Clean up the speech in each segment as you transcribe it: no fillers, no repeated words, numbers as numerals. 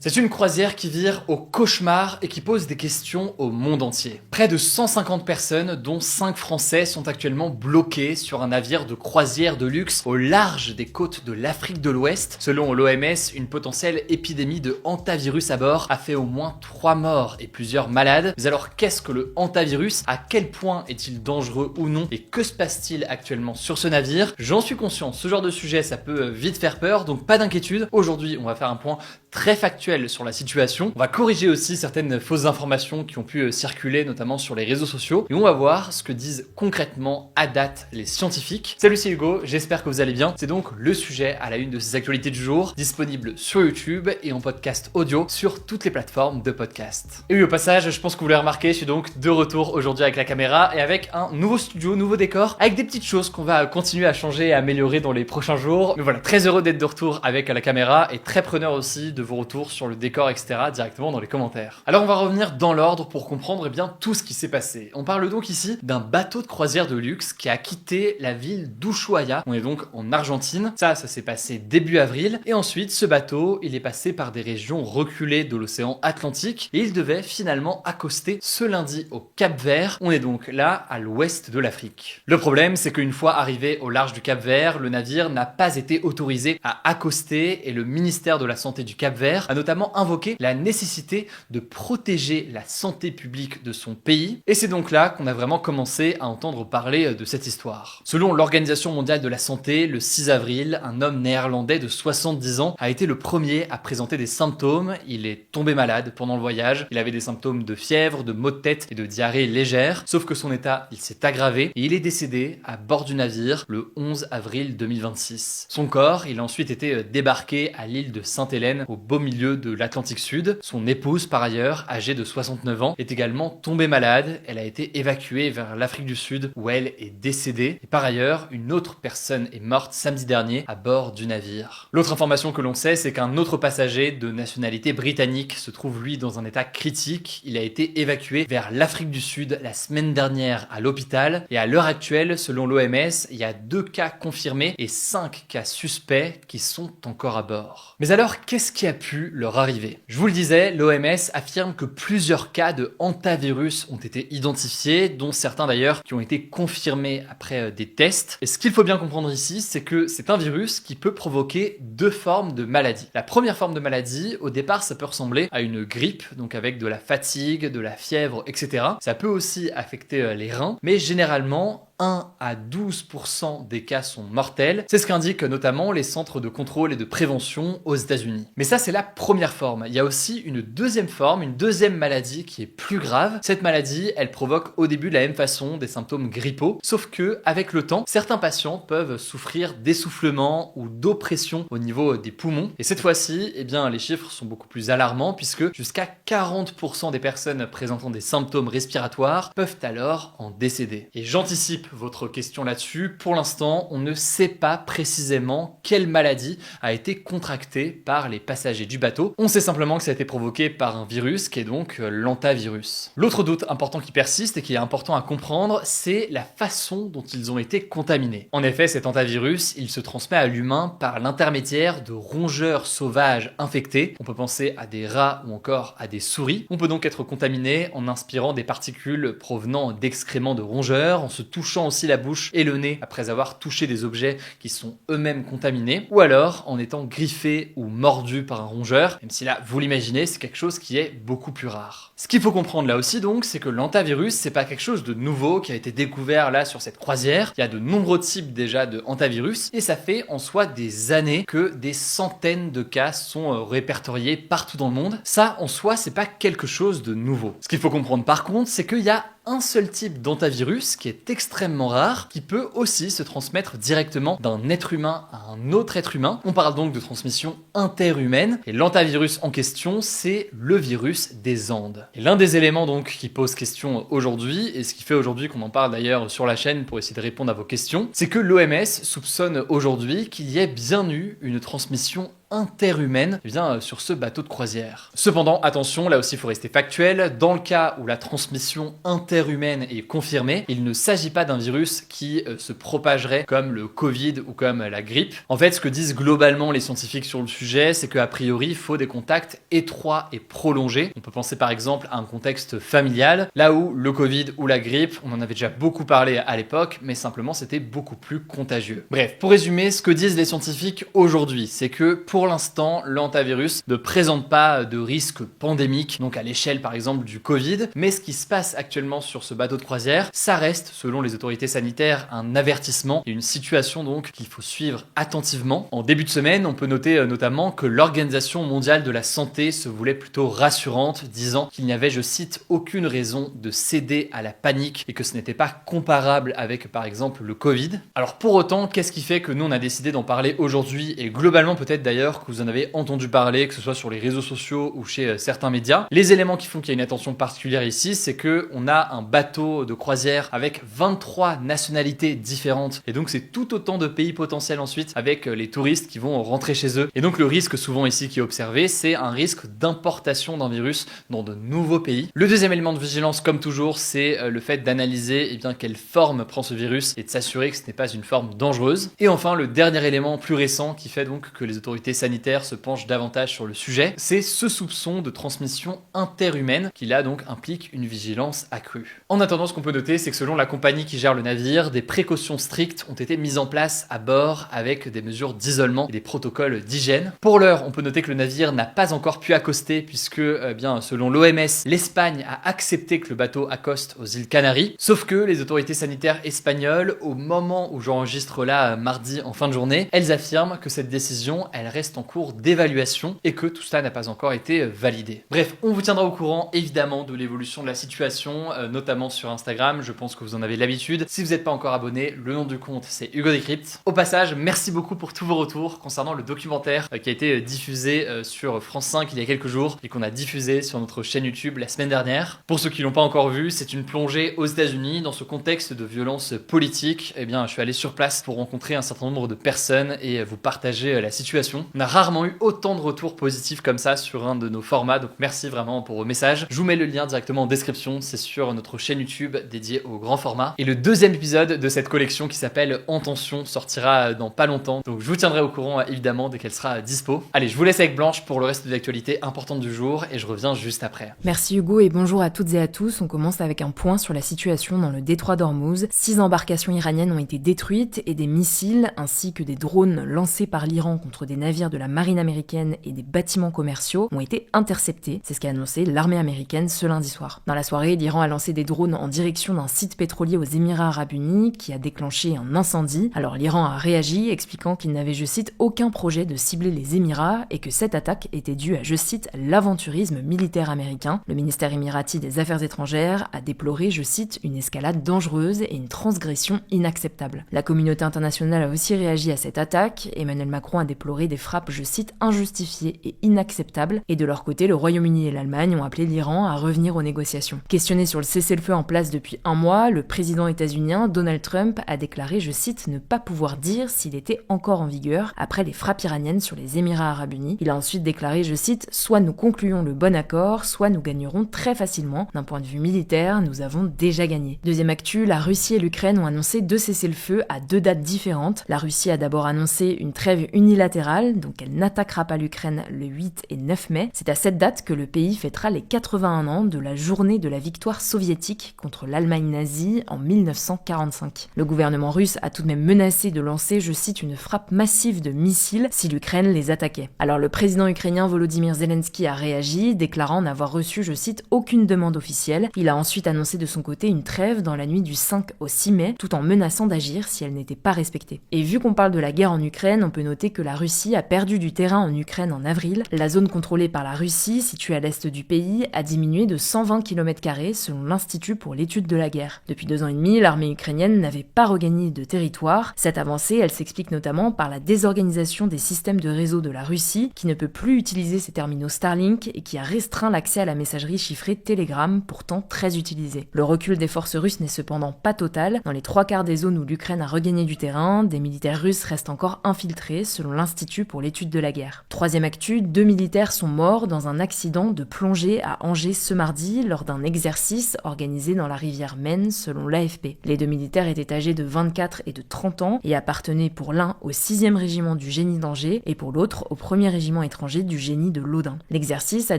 C'est une croisière qui vire au cauchemar et qui pose des questions au monde entier. Près de 150 personnes, dont 5 Français, sont actuellement bloquées sur un navire de croisière de luxe au large des côtes de l'Afrique de l'Ouest. Selon l'OMS, une potentielle épidémie de hantavirus à bord a fait au moins 3 morts et plusieurs malades. Mais alors qu'est-ce que le hantavirus? À quel point est-il dangereux ou non? Et que se passe-t-il actuellement sur ce navire? J'en suis conscient, ce genre de sujet ça peut vite faire peur, donc pas d'inquiétude. Aujourd'hui, on va faire un point très factuel sur la situation. On va corriger aussi certaines fausses informations qui ont pu circuler, notamment sur les réseaux sociaux. Et on va voir ce que disent concrètement à date les scientifiques. Salut, c'est Hugo, j'espère que vous allez bien. C'est donc le sujet à la une de ces actualités du jour, disponible sur YouTube et en podcast audio sur toutes les plateformes de podcast. Et oui, au passage, je pense que vous l'avez remarqué, je suis donc de retour aujourd'hui avec la caméra et avec un nouveau studio, nouveau décor, avec des petites choses qu'on va continuer à changer et à améliorer dans les prochains jours. Mais voilà, très heureux d'être de retour avec la caméra et très preneur aussi de vos retours sur le décor, etc. directement dans les commentaires. Alors on va revenir dans l'ordre pour comprendre bien tout ce qui s'est passé. On parle donc ici d'un bateau de croisière de luxe qui a quitté la ville d'Ushuaia. On est donc en Argentine. Ça s'est passé début avril. Et ensuite, ce bateau, il est passé par des régions reculées de l'océan Atlantique et il devait finalement accoster ce lundi au Cap-Vert. On est donc là à l'ouest de l'Afrique. Le problème, c'est qu'une fois arrivé au large du Cap-Vert, le navire n'a pas été autorisé à accoster et le ministère de la Santé du Cap-Vert a notamment invoqué la nécessité de protéger la santé publique de son pays. Et c'est donc là qu'on a vraiment commencé à entendre parler de cette histoire. Selon l'Organisation mondiale de la santé, le 6 avril, un homme néerlandais de 70 ans a été le premier à présenter des symptômes. Il est tombé malade pendant le voyage. Il avait des symptômes de fièvre, de maux de tête et de diarrhée légère. Sauf que son état, il s'est aggravé et il est décédé à bord du navire le 11 avril 2026. Son corps, il a ensuite été débarqué à l'île de Sainte-Hélène au beau milieu de l'Atlantique Sud. Son épouse, par ailleurs, âgée de 69 ans, est également tombée malade. Elle a été évacuée vers l'Afrique du Sud où elle est décédée. Et par ailleurs, une autre personne est morte samedi dernier à bord du navire. L'autre information que l'on sait, c'est qu'un autre passager de nationalité britannique se trouve lui dans un état critique. Il a été évacué vers l'Afrique du Sud la semaine dernière à l'hôpital. Et à l'heure actuelle, selon l'OMS, il y a 2 cas confirmés et 5 cas suspects qui sont encore à bord. Mais alors, qu'est-ce qui a pu leur arriver? Je vous le disais, l'OMS affirme que plusieurs cas de hantavirus ont été identifiés, dont certains d'ailleurs qui ont été confirmés après des tests. Et ce qu'il faut bien comprendre ici, c'est que c'est un virus qui peut provoquer 2 formes de maladie. La première forme de maladie, au départ, ça peut ressembler à une grippe, donc avec de la fatigue, de la fièvre, etc. Ça peut aussi affecter les reins, mais généralement, 1 à 12% des cas sont mortels. C'est ce qu'indiquent notamment les centres de contrôle et de prévention aux États-Unis. Mais ça, c'est la première forme. Il y a aussi une deuxième forme, une deuxième maladie qui est plus grave. Cette maladie, elle provoque au début de la même façon des symptômes grippaux, sauf que avec le temps, certains patients peuvent souffrir d'essoufflement ou d'oppression au niveau des poumons. Et cette fois-ci, eh bien, les chiffres sont beaucoup plus alarmants puisque jusqu'à 40% des personnes présentant des symptômes respiratoires peuvent alors en décéder. Et j'anticipe votre question là-dessus. Pour l'instant, on ne sait pas précisément quelle maladie a été contractée par les passagers du bateau. On sait simplement que ça a été provoqué par un virus qui est donc l'hantavirus. L'autre doute important qui persiste et qui est important à comprendre, c'est la façon dont ils ont été contaminés. En effet, cet hantavirus, il se transmet à l'humain par l'intermédiaire de rongeurs sauvages infectés. On peut penser à des rats ou encore à des souris. On peut donc être contaminé en inspirant des particules provenant d'excréments de rongeurs, en se touchant aussi la bouche et le nez après avoir touché des objets qui sont eux-mêmes contaminés, ou alors en étant griffé ou mordu par un rongeur, même si là, vous l'imaginez, c'est quelque chose qui est beaucoup plus rare. Ce qu'il faut comprendre là aussi donc, c'est que l'hantavirus, c'est pas quelque chose de nouveau qui a été découvert là sur cette croisière. Il y a de nombreux types déjà de hantavirus et ça fait en soi des années que des centaines de cas sont répertoriés partout dans le monde. Ça, en soi, c'est pas quelque chose de nouveau. Ce qu'il faut comprendre par contre, c'est qu'il y a un seul type d'hantavirus qui est extrêmement rare, qui peut aussi se transmettre directement d'un être humain à un autre être humain. On parle donc de transmission interhumaine et l'hantavirus en question, c'est le virus des Andes. Et l'un des éléments donc qui pose question aujourd'hui, et ce qui fait aujourd'hui qu'on en parle d'ailleurs sur la chaîne pour essayer de répondre à vos questions, c'est que l'OMS soupçonne aujourd'hui qu'il y ait bien eu une transmission interhumaine sur ce bateau de croisière. Cependant, attention, là aussi il faut rester factuel, dans le cas où la transmission interhumaine est confirmée, il ne s'agit pas d'un virus qui se propagerait comme le Covid ou comme la grippe. En fait, ce que disent globalement les scientifiques sur le sujet, c'est qu'a priori, il faut des contacts étroits et prolongés. On peut penser par exemple à un contexte familial, là où le Covid ou la grippe, on en avait déjà beaucoup parlé à l'époque, mais simplement c'était beaucoup plus contagieux. Bref, pour résumer, ce que disent les scientifiques aujourd'hui, c'est que pour l'instant, l'hantavirus ne présente pas de risque pandémique, donc à l'échelle par exemple du Covid, mais ce qui se passe actuellement sur ce bateau de croisière, ça reste, selon les autorités sanitaires, un avertissement et une situation donc qu'il faut suivre attentivement. En début de semaine, on peut noter notamment que l'Organisation mondiale de la santé se voulait plutôt rassurante, disant qu'il n'y avait, je cite, aucune raison de céder à la panique et que ce n'était pas comparable avec par exemple le Covid. Alors pour autant, qu'est-ce qui fait que nous on a décidé d'en parler aujourd'hui et globalement peut-être d'ailleurs que vous en avez entendu parler, que ce soit sur les réseaux sociaux ou chez certains médias. Les éléments qui font qu'il y a une attention particulière ici, c'est que on a un bateau de croisière avec 23 nationalités différentes et donc c'est tout autant de pays potentiels ensuite avec les touristes qui vont rentrer chez eux. Et donc le risque souvent ici qui est observé, c'est un risque d'importation d'un virus dans de nouveaux pays. Le deuxième élément de vigilance, comme toujours, c'est le fait d'analyser quelle forme prend ce virus et de s'assurer que ce n'est pas une forme dangereuse. Et enfin, le dernier élément plus récent qui fait donc que les autorités sanitaires se penchent davantage sur le sujet, c'est ce soupçon de transmission interhumaine qui là donc implique une vigilance accrue. En attendant, ce qu'on peut noter, c'est que selon la compagnie qui gère le navire, des précautions strictes ont été mises en place à bord avec des mesures d'isolement et des protocoles d'hygiène. Pour l'heure, on peut noter que le navire n'a pas encore pu accoster puisque, selon l'OMS, l'Espagne a accepté que le bateau accoste aux îles Canaries. Sauf que les autorités sanitaires espagnoles, au moment où j'enregistre là mardi en fin de journée, elles affirment que cette décision, elle reste en cours d'évaluation et que tout cela n'a pas encore été validé. Bref, on vous tiendra au courant évidemment de l'évolution de la situation, notamment sur Instagram. Je pense que vous en avez l'habitude. Si vous n'êtes pas encore abonné, le nom du compte c'est Hugo Décrypte. Au passage, merci beaucoup pour tous vos retours concernant le documentaire qui a été diffusé sur France 5 il y a quelques jours et qu'on a diffusé sur notre chaîne YouTube la semaine dernière. Pour ceux qui l'ont pas encore vu, c'est une plongée aux États-Unis dans ce contexte de violence politique. Je suis allé sur place pour rencontrer un certain nombre de personnes et vous partager la situation. On a rarement eu autant de retours positifs comme ça sur un de nos formats, donc merci vraiment pour vos messages. Je vous mets le lien directement en description, c'est sur notre chaîne YouTube dédiée au grand format. Et le deuxième épisode de cette collection qui s'appelle En Tension sortira dans pas longtemps, donc je vous tiendrai au courant évidemment dès qu'elle sera dispo. Allez, je vous laisse avec Blanche pour le reste de l'actualité importante du jour et je reviens juste après. Merci Hugo et bonjour à toutes et à tous. On commence avec un point sur la situation dans le détroit d'Ormuz. 6 embarcations iraniennes ont été détruites et des missiles ainsi que des drones lancés par l'Iran contre des navires de la marine américaine et des bâtiments commerciaux ont été interceptés. C'est ce qu'a annoncé l'armée américaine ce lundi soir. Dans la soirée, l'Iran a lancé des drones en direction d'un site pétrolier aux Émirats Arabes Unis qui a déclenché un incendie. Alors l'Iran a réagi expliquant qu'il n'avait, je cite, aucun projet de cibler les Émirats et que cette attaque était due à, je cite, l'aventurisme militaire américain. Le ministère émirati des Affaires étrangères a déploré, je cite, une escalade dangereuse et une transgression inacceptable. La communauté internationale a aussi réagi à cette attaque. Emmanuel Macron a déploré des frappes, je cite, injustifiées et inacceptables. Et de leur côté, le Royaume-Uni et l'Allemagne ont appelé l'Iran à revenir aux négociations. Questionné sur le cessez-le-feu en place depuis un mois, le président états-unien Donald Trump a déclaré, je cite, ne pas pouvoir dire s'il était encore en vigueur après les frappes iraniennes sur les Émirats Arabes Unis. Il a ensuite déclaré, je cite, soit nous concluons le bon accord, soit nous gagnerons très facilement. D'un point de vue militaire, nous avons déjà gagné. Deuxième actu, la Russie et l'Ukraine ont annoncé 2 cessez-le-feu à 2 dates différentes. La Russie a d'abord annoncé une trêve unilatérale, donc elle n'attaquera pas l'Ukraine le 8 et 9 mai. C'est à cette date que le pays fêtera les 81 ans de la journée de la victoire soviétique contre l'Allemagne nazie en 1945. Le gouvernement russe a tout de même menacé de lancer, je cite, une frappe massive de missiles si l'Ukraine les attaquait. Alors le président ukrainien Volodymyr Zelensky a réagi, déclarant n'avoir reçu, je cite, aucune demande officielle. Il a ensuite annoncé de son côté une trêve dans la nuit du 5 au 6 mai, tout en menaçant d'agir si elle n'était pas respectée. Et vu qu'on parle de la guerre en Ukraine, on peut noter que la Russie a perdu du terrain en Ukraine en avril. La zone contrôlée par la Russie, située à l'est du pays, a diminué de 120 km² selon l'Institut pour l'étude de la guerre. Depuis 2 ans et demi, l'armée ukrainienne n'avait pas regagné de territoire. Cette avancée, elle s'explique notamment par la désorganisation des systèmes de réseau de la Russie, qui ne peut plus utiliser ses terminaux Starlink et qui a restreint l'accès à la messagerie chiffrée Telegram, pourtant très utilisée. Le recul des forces russes n'est cependant pas total. Dans les 3/4 des zones où l'Ukraine a regagné du terrain, des militaires russes restent encore infiltrés, selon l'Institut pour pour l'étude de la guerre. Troisième actu, 2 militaires sont morts dans un accident de plongée à Angers ce mardi lors d'un exercice organisé dans la rivière Maine selon l'AFP. Les 2 militaires étaient âgés de 24 et de 30 ans et appartenaient pour l'un au 6e régiment du génie d'Angers et pour l'autre au 1er régiment étranger du génie de l'Audin. L'exercice a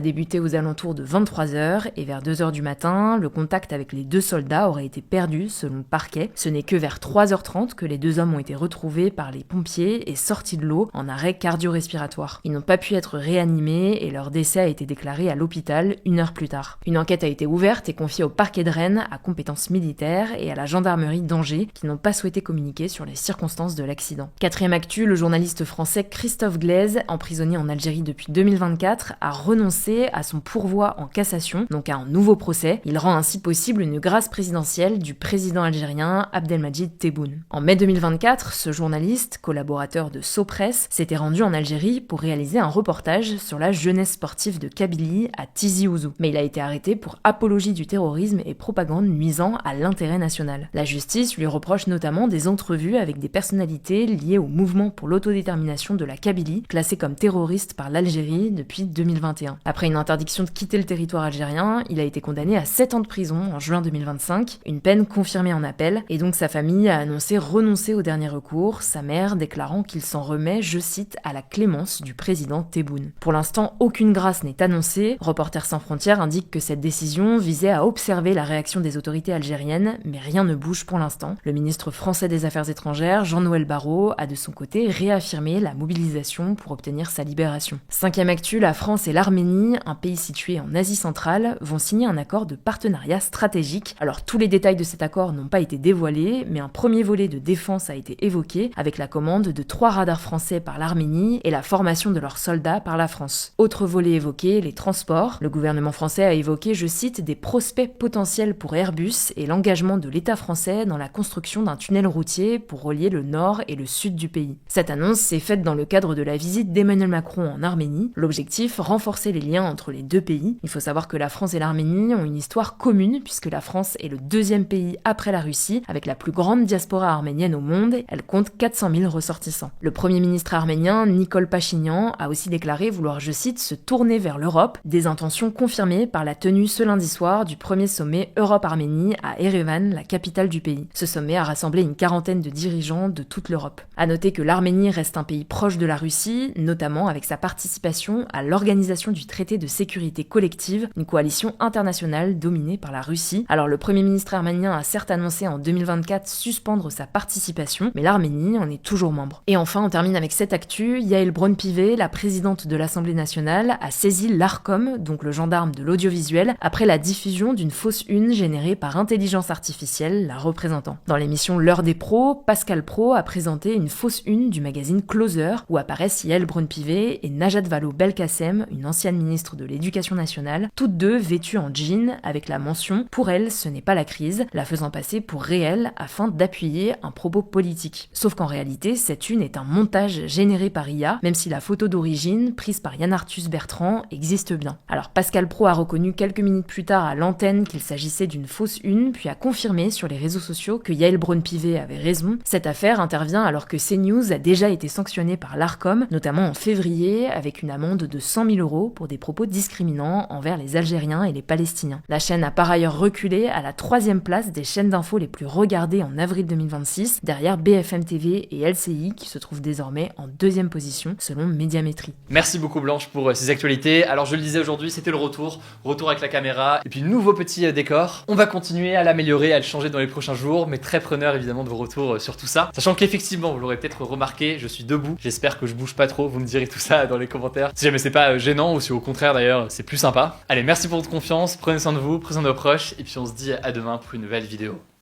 débuté aux alentours de 23h et vers 2h du matin, le contact avec les 2 soldats aurait été perdu selon le parquet. Ce n'est que vers 3h30 que les 2 hommes ont été retrouvés par les pompiers et sortis de l'eau en arrêt cardio-respiratoire. Ils n'ont pas pu être réanimés et leur décès a été déclaré à l'hôpital 1 heure plus tard. Une enquête a été ouverte et confiée au parquet de Rennes à compétences militaires et à la gendarmerie d'Angers qui n'ont pas souhaité communiquer sur les circonstances de l'accident. Quatrième actu, le journaliste français Christophe Glaise, emprisonné en Algérie depuis 2024, a renoncé à son pourvoi en cassation, donc à un nouveau procès. Il rend ainsi possible une grâce présidentielle du président algérien Abdelmadjid Tebboune. En mai 2024, ce journaliste, collaborateur de Sopress, s'était rendu en Algérie pour réaliser un reportage sur la jeunesse sportive de Kabylie à Tizi Ouzou. Mais il a été arrêté pour apologie du terrorisme et propagande nuisant à l'intérêt national. La justice lui reproche notamment des entrevues avec des personnalités liées au mouvement pour l'autodétermination de la Kabylie, classé comme terroriste par l'Algérie depuis 2021. Après une interdiction de quitter le territoire algérien, il a été condamné à 7 ans de prison en juin 2025, une peine confirmée en appel, et donc sa famille a annoncé renoncer au dernier recours, sa mère déclarant qu'il s'en remet, je cite, à la clémence du président Tebboune. Pour l'instant, aucune grâce n'est annoncée. Reporters sans frontières indique que cette décision visait à observer la réaction des autorités algériennes, mais rien ne bouge pour l'instant. Le ministre français des Affaires étrangères, Jean-Noël Barrot, a de son côté réaffirmé la mobilisation pour obtenir sa libération. Cinquième actu, la France et l'Arménie, un pays situé en Asie centrale, vont signer un accord de partenariat stratégique. Alors tous les détails de cet accord n'ont pas été dévoilés, mais un premier volet de défense a été évoqué, avec la commande de 3 radars français par l'Arménie et la formation de leurs soldats par la France. Autre volet évoqué, les transports. Le gouvernement français a évoqué, je cite, des prospects potentiels pour Airbus et l'engagement de l'État français dans la construction d'un tunnel routier pour relier le nord et le sud du pays. Cette annonce s'est faite dans le cadre de la visite d'Emmanuel Macron en Arménie. L'objectif, renforcer les liens entre les 2 pays. Il faut savoir que la France et l'Arménie ont une histoire commune puisque la France est le 2e pays après la Russie avec la plus grande diaspora arménienne au monde. Elle compte 400 000 ressortissants. Le premier ministre arménien, Nikol Pachinian, a aussi déclaré vouloir, je cite, se tourner vers l'Europe, des intentions confirmées par la tenue ce lundi soir du premier sommet Europe-Arménie à Erevan, la capitale du pays. Ce sommet a rassemblé une quarantaine de dirigeants de toute l'Europe. À noter que l'Arménie reste un pays proche de la Russie, notamment avec sa participation à l'Organisation du traité de sécurité collective, une coalition internationale dominée par la Russie. Alors le premier ministre arménien a certes annoncé en 2024 suspendre sa participation, mais l'Arménie en est toujours membre. Et enfin, on termine avec cette actu, Yael Braun-Pivet, la présidente de l'Assemblée nationale, a saisi l'Arcom, donc le gendarme de l'audiovisuel, après la diffusion d'une fausse une générée par intelligence artificielle, la représentant. Dans l'émission L'heure des pros, Pascal Praud a présenté une fausse une du magazine Closer, où apparaissent Yael Braun-Pivet et Najat Vallaud-Belkacem, une ancienne ministre de l'Éducation nationale, toutes deux vêtues en jean, avec la mention « Pour elle, ce n'est pas la crise », la faisant passer pour réelle afin d'appuyer un propos politique. Sauf qu'en réalité, cette une est un montage généré par IA, même si la photo d'origine, prise par Yann Arthus Bertrand, existe bien. Alors Pascal Praud a reconnu quelques minutes plus tard à l'antenne qu'il s'agissait d'une fausse une, puis a confirmé sur les réseaux sociaux que Yael Braun-Pivet avait raison. Cette affaire intervient alors que CNews a déjà été sanctionné par l'Arcom, notamment en février, avec une amende de 100 000 € pour des propos discriminants envers les Algériens et les Palestiniens. La chaîne a par ailleurs reculé à la 3e place des chaînes d'infos les plus regardées en avril 2026, derrière BFM TV et LCI qui se trouvent désormais en 2e position selon Médiamétrie. Merci beaucoup Blanche pour ces actualités. Alors je le disais aujourd'hui, c'était le retour avec la caméra et puis nouveau petit décor. On va continuer à l'améliorer, à le changer dans les prochains jours, mais très preneur évidemment de vos retours sur tout ça. Sachant qu'effectivement, vous l'aurez peut-être remarqué, je suis debout. J'espère que je bouge pas trop, vous me direz tout ça dans les commentaires. Si jamais c'est pas gênant ou si au contraire d'ailleurs c'est plus sympa. Allez, merci pour votre confiance, prenez soin de vous, prenez soin de vos proches et puis on se dit à demain pour une nouvelle vidéo.